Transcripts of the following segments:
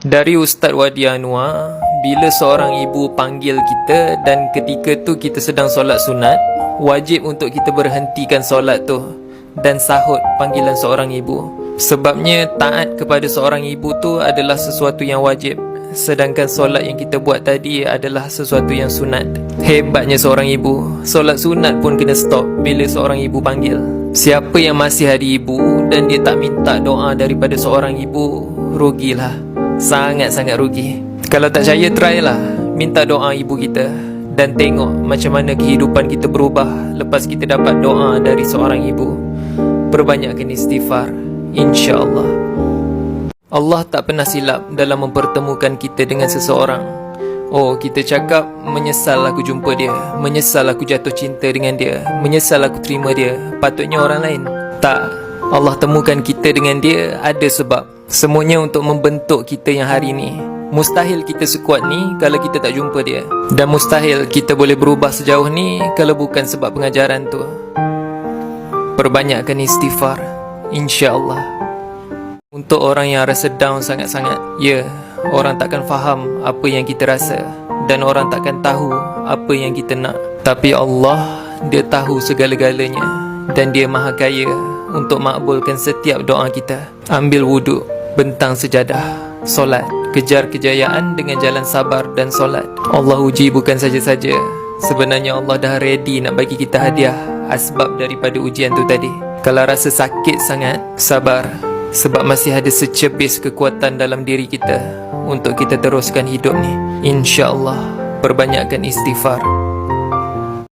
Dari Ustaz Wadi Anwar, bila seorang ibu panggil kita dan ketika tu kita sedang solat sunat, wajib untuk kita berhentikan solat tu dan sahut panggilan seorang ibu. Sebabnya taat kepada seorang ibu tu adalah sesuatu yang wajib, sedangkan solat yang kita buat tadi adalah sesuatu yang sunat. Hebatnya seorang ibu, solat sunat pun kena stop bila seorang ibu panggil. Siapa yang masih ada ibu dan dia tak minta doa daripada seorang ibu, rugilah. Sangat-sangat rugi. Kalau tak percaya, try lah minta doa ibu kita dan tengok macam mana kehidupan kita berubah lepas kita dapat doa dari seorang ibu. Perbanyakkan istighfar, insya-Allah. Allah tak pernah silap dalam mempertemukan kita dengan seseorang. Oh, kita cakap menyesal aku jumpa dia, menyesal aku jatuh cinta dengan dia, menyesal aku terima dia. Patutnya orang lain. Tak, Allah temukan kita dengan dia ada sebab. Semuanya untuk membentuk kita yang hari ni. Mustahil kita sekuat ni kalau kita tak jumpa dia, dan mustahil kita boleh berubah sejauh ni kalau bukan sebab pengajaran tu. Perbanyakkan istighfar, insya-Allah. Untuk orang yang rasa down sangat-sangat, ya, orang takkan faham apa yang kita rasa dan orang takkan tahu apa yang kita nak. Tapi Allah, Dia tahu segala-galanya dan Dia Maha Kaya untuk makbulkan setiap doa kita. Ambil wuduk, bentang sejadah, solat, kejar kejayaan dengan jalan sabar dan solat. Allah uji bukan saja-saja. Sebenarnya Allah dah ready nak bagi kita hadiah asbab daripada ujian tu tadi. Kalau rasa sakit sangat, sabar, sebab masih ada secebis kekuatan dalam diri kita untuk kita teruskan hidup ni. InsyaAllah, perbanyakkan istighfar.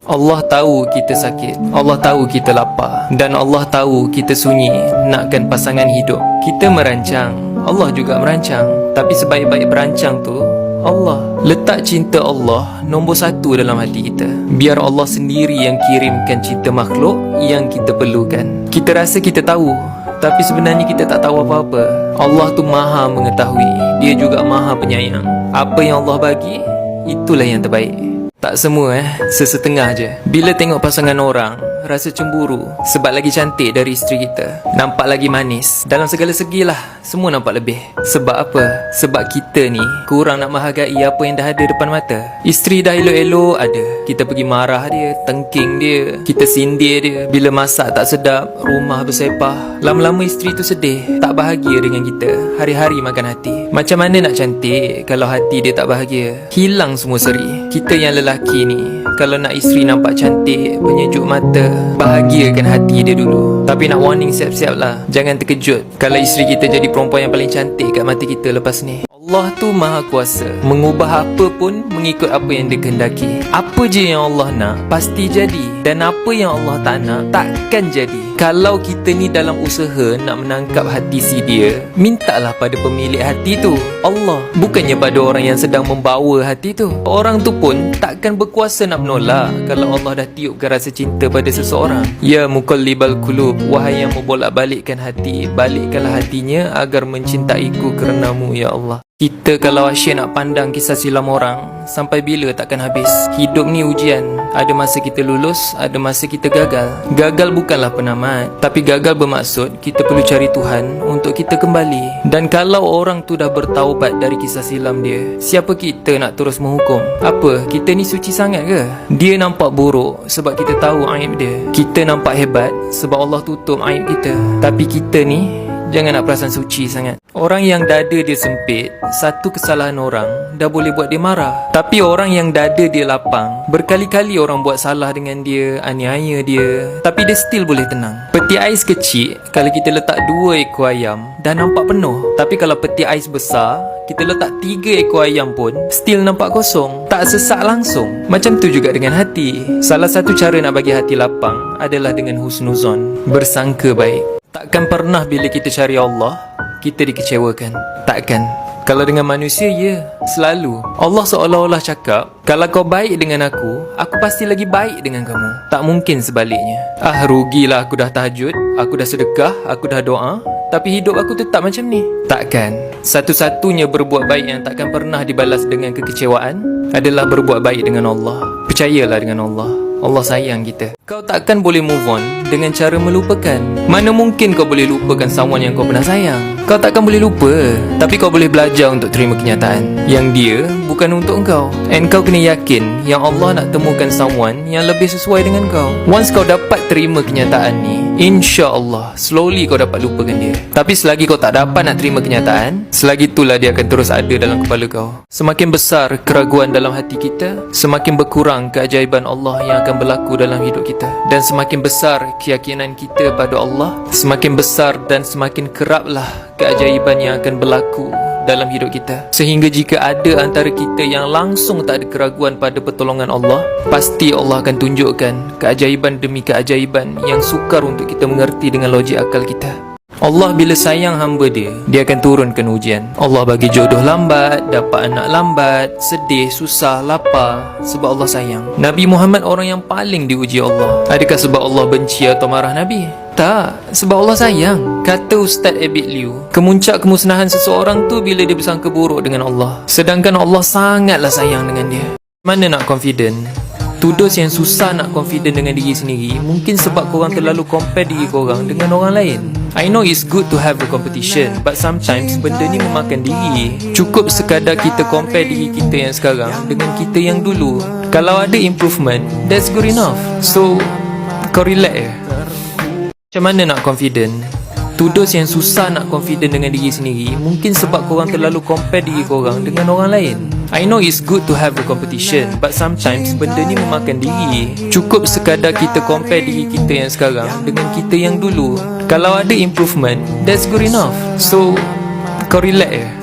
Allah tahu kita sakit, Allah tahu kita lapar, dan Allah tahu kita sunyi nakkan pasangan hidup. Kita merancang, Allah juga merancang. Tapi sebaik-baik perancang tu Allah. Letak cinta Allah nombor satu dalam hati kita. Biar Allah sendiri yang kirimkan cinta makhluk yang kita perlukan. Kita rasa kita tahu, tapi sebenarnya kita tak tahu apa-apa. Allah tu maha mengetahui, Dia juga maha penyayang. Apa yang Allah bagi, itulah yang terbaik. Tak semua sesetengah je. Bila tengok pasangan orang, rasa cemburu sebab lagi cantik dari isteri kita, nampak lagi manis. Dalam segala segi lah, semua nampak lebih. Sebab apa? Sebab kita ni kurang nak menghargai apa yang dah ada depan mata. Isteri dah elok-elok ada, kita pergi marah dia, tengking dia, kita sindir dia. Bila masak tak sedap, rumah bersepah, lama-lama isteri tu sedih, tak bahagia dengan kita, hari-hari makan hati. Macam mana nak cantik kalau hati dia tak bahagia? Hilang semua seri. Kita yang lelaki ni, kalau nak isteri nampak cantik, penyejuk mata, bahagiakan hati dia dulu. Tapi nak warning siap-siap lah, jangan terkejut kalau isteri kita jadi perempuan yang paling cantik kat mata kita lepas ni. Allah tu maha kuasa, mengubah apa pun mengikut apa yang Dia kehendaki. Apa je yang Allah nak, pasti jadi. Dan apa yang Allah tak nak, takkan jadi. Kalau kita ni dalam usaha nak menangkap hati si dia, mintalah pada pemilik hati tu, Allah, bukannya pada orang yang sedang membawa hati tu. Orang tu pun takkan berkuasa nak menolak kalau Allah dah tiupkan rasa cinta pada seseorang. Ya muqallibal qulub, wahai yang membolak-balikkan hati, balikkanlah hatinya agar mencintaiku kerenamu ya Allah. Kita kalau asyik nak pandang kisah silam orang, sampai bila takkan habis. Hidup ni ujian. Ada masa kita lulus, ada masa kita gagal. Gagal bukanlah penamat, tapi gagal bermaksud kita perlu cari Tuhan untuk kita kembali. Dan kalau orang tu dah bertaubat dari kisah silam dia, siapa kita nak terus menghukum? Apa, kita ni suci sangat ke? Dia nampak buruk sebab kita tahu aib dia. Kita nampak hebat sebab Allah tutup aib kita. Tapi kita ni jangan nak perasan suci sangat. Orang yang dada dia sempit, satu kesalahan orang dah boleh buat dia marah. Tapi orang yang dada dia lapang, berkali-kali orang buat salah dengan dia, aniaya dia, tapi dia still boleh tenang. Peti ais kecil, kalau kita letak 2 ekor ayam, dah nampak penuh. Tapi kalau peti ais besar, kita letak 3 ekor ayam pun still nampak kosong, tak sesak langsung. Macam tu juga dengan hati. Salah satu cara nak bagi hati lapang adalah dengan husnuzon, bersangka baik. Takkan pernah bila kita cari Allah, kita dikecewakan. Takkan. Kalau dengan manusia, ya, selalu. Allah seolah-olah cakap, kalau kau baik dengan aku pasti lagi baik dengan kamu. Tak mungkin sebaliknya. Rugilah aku dah tahajud, aku dah sedekah, aku dah doa, tapi hidup aku tetap macam ni. Takkan. Satu-satunya berbuat baik yang takkan pernah dibalas dengan kekecewaan adalah berbuat baik dengan Allah. Percayalah dengan Allah. Allah sayang kita. Kau takkan boleh move on dengan cara melupakan. Mana mungkin kau boleh lupakan someone yang kau pernah sayang? Kau takkan boleh lupa. Tapi kau boleh belajar untuk terima kenyataan yang dia bukan untuk kau. And kau kena yakin yang Allah nak temukan someone yang lebih sesuai dengan kau. Once kau dapat terima kenyataan ni, insya-Allah slowly kau dapat lupakan dia. Tapi selagi kau tak dapat nak terima kenyataan, selagi itulah dia akan terus ada dalam kepala kau. Semakin besar keraguan dalam hati kita, semakin berkurang keajaiban Allah yang akan berlaku dalam hidup kita. Dan semakin besar keyakinan kita pada Allah, semakin besar dan semakin keraplah keajaiban yang akan berlaku dalam hidup kita. Sehingga jika ada antara kita yang langsung tak ada keraguan pada pertolongan Allah, pasti Allah akan tunjukkan keajaiban demi keajaiban yang sukar untuk kita mengerti dengan logik akal kita. Allah bila sayang hamba dia, dia akan turunkan ujian. Allah bagi jodoh lambat, dapat anak lambat, sedih, susah, lapar, sebab Allah sayang. Nabi Muhammad orang yang paling diuji Allah. Adakah sebab Allah benci atau marah Nabi? Tak, sebab Allah sayang. Kata Ustaz Abid Liu, kemuncak kemusnahan seseorang tu bila dia bersangka buruk dengan Allah, sedangkan Allah sangatlah sayang dengan dia. Mana nak confident? Tudos yang susah nak confident dengan diri sendiri, mungkin sebab korang terlalu compare diri korang dengan orang lain. I know it's good to have a competition, but sometimes benda ni memakan diri. Cukup sekadar kita compare diri kita yang sekarang dengan kita yang dulu. Kalau ada improvement, that's good enough. So, kau relax je. Macam mana nak confident? Tudos yang susah nak confident dengan diri sendiri, mungkin sebab korang terlalu compare diri korang dengan orang lain. I know it's good to have a competition, but sometimes benda ni memakan diri. Cukup sekadar kita compare diri kita yang sekarang dengan kita yang dulu. Kalau ada improvement, that's good enough. So, kau relax je.